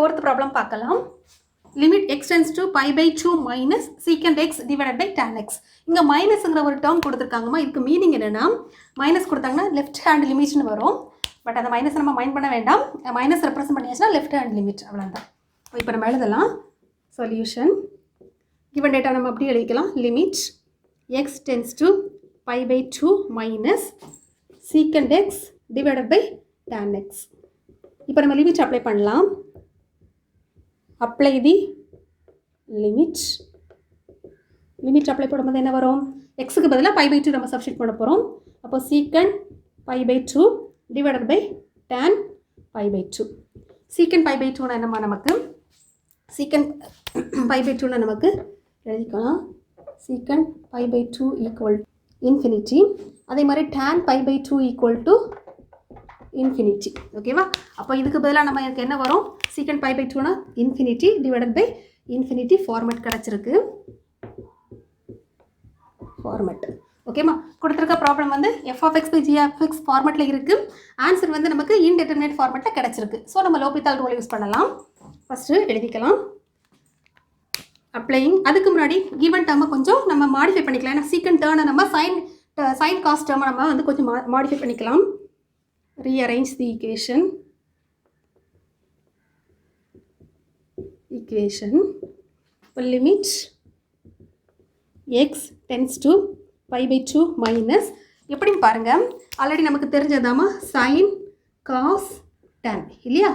fourth problem பார்க்கலாம். limit x tends to pi by 2 minus secant x divided by tan x. இங்க மைனஸ்ங்கற ஒரு term கொடுத்திருக்காங்கமா. இதுக்கு meaning என்னன்னா minus கொடுத்தாங்கன்னா லெஃப்ட் ஹேண்ட் லிமிட்னு வரும். பட் அந்த மைனஸ் நம்ம மைண்ட் பண்ண வேண்டாம். மைனஸ் ரெப்ரசன்ட் பண்ணியாச்சுனா லெஃப்ட் ஹேண்ட் லிமிட் அவ்வளவுதான். இப்போ நம்ம எழுதலாம் சொல்யூஷன். given data நம்ம அப்படியே எழுதிக்கலாம். limit x tends to pi by 2 minus secant x divided by tan x. இப்போ நம்ம லிமிட் அப்ளை பண்ணலாம். apply the limit. Limit apply பண்ணும்போது என்ன வரும்? x க்கு பதிலா pi by 2 நம்ம சப்ஸ்டிட்யூட் பண்ண போறோம். அப்போ secant pi by 2 divided by tan pi by 2. secant pi by 2 னா என்னமா நமக்கு? secant pi by 2 னா நமக்கு எழுதிக்கலாம். secant pi by 2 equal infinity. அதே மாதிரி tan pi by 2 equal to infinity. ஓகேவா? அப்போ இதுக்கு பதிலா நம்ம என்ன வரும்? secant pi by 2 னா infinity divided by infinity format கிடைச்சிருக்கு. ஃபார்மட். ஓகேமா? கொடுத்திருக்க ப்ராப்ளம் வந்து f of x by g of x ஃபார்மட்ல இருக்கு. ஆன்சர் வந்து நமக்கு இன்டெர்மினேட் ஃபார்மட்ல கிடைச்சிருக்கு. சோ நம்ம லோபிதால் ரூல் யூஸ் பண்ணலாம். ஃபர்ஸ்ட் எழுதிக்கலாம். அப்ளையிங். அதுக்கு முன்னாடி given term கொஞ்சம் நம்ம மாடிஃபை பண்ணிக்கலாம். ஏன்னா secant term நம்ம sin cos term நம்ம வந்து கொஞ்சம் மாடிஃபை பண்ணிக்கலாம். rearrange the equation. Limit x tends to pi by 2 minus எப்படி பாருங்க ஆல்ரெடி நமக்கு தெரிஞ்சதாமா sin cos tan இல்லையா?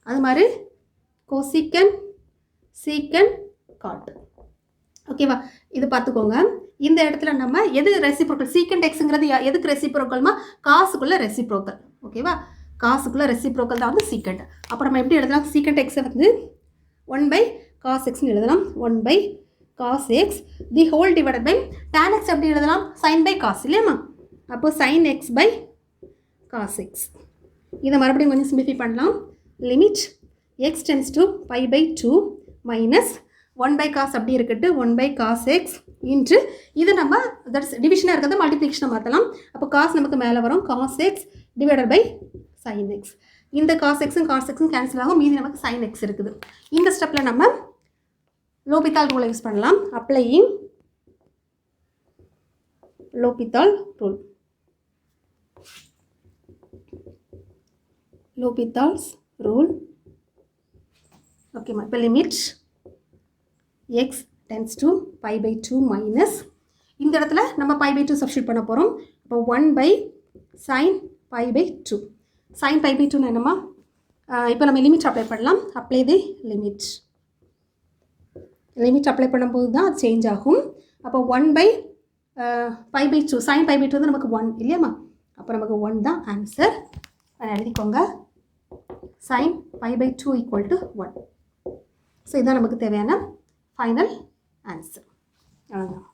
அது மாதிரி cosecant secant cot. ஓகேவா? இது பார்த்துக்கோங்க. இந்த இடத்துல நம்ம எது ரெசிப்ரோக்கல் secant xங்கிறது எதுக்கு ரெசிப்ரோக்கல்மா காசுக்குள்ள ரெசிப்ரோக்கல். ஓகேவா? காசுக்குள்ள ரெசிப்ரோக்கல் தான் வந்து secant. அப்போ நம்ம எப்படி எழுதலாம்? secant x வந்து 1 by cos x னு எழுதலாம். 1 by cos x the whole divided by tan x எப்படி எழுதலாம்? sin by cos இல்லையாமா? அப்போ sin x by cos x. இதை மறுபடியும் கொஞ்சம் சிம்பிளிஃபை பண்ணலாம். Limit x tends to pi by 2 minus 1 by cos அப்படி இருக்கட்டு 1 by cos x இன்ட்டு இது நம்ம டிவிஷனாக இருக்கிறது மல்டிப்ளிகேஷனை மாற்றலாம். அப்போ cos நமக்கு மேலே வரும். cos x divided by sin x. இந்த cos xும் cos xும் கேன்சல் ஆகும். மீதி நமக்கு sin x இருக்குது. இந்த ஸ்டெப்பில் நம்ம லோபிதால் ரூலை யூஸ் பண்ணலாம். Applying லோபிதால் rule. L'Hôpital's rule. ஓகேம்மா. இப்போ limit x tends to pi by 2 minus இந்த இடத்துல நம்ம pi by 2 சப்ஸ்டிட்யூட் பண்ண போகிறோம். அப்போ 1 by sin pi by 2. sin pi by 2 என்னமா? இப்போ நம்ம லிமிட் அப்ளை பண்ணலாம். அப்ளை தி லிமிட். லிமிட் அப்ளை பண்ணும்போது தான் அது சேஞ்ச் ஆகும். அப்போ 1 by pi by 2 sin pi by 2 வந்து நமக்கு 1 இல்லையாமா? அப்போ நமக்கு 1 தான் ஆன்சர். எழுதிக்கோங்க. sin pi by 2 equal to 1. So இதுதான் நமக்கு தேவையான ஃபைனல் ஆன்சர். அவ்வளோதான்.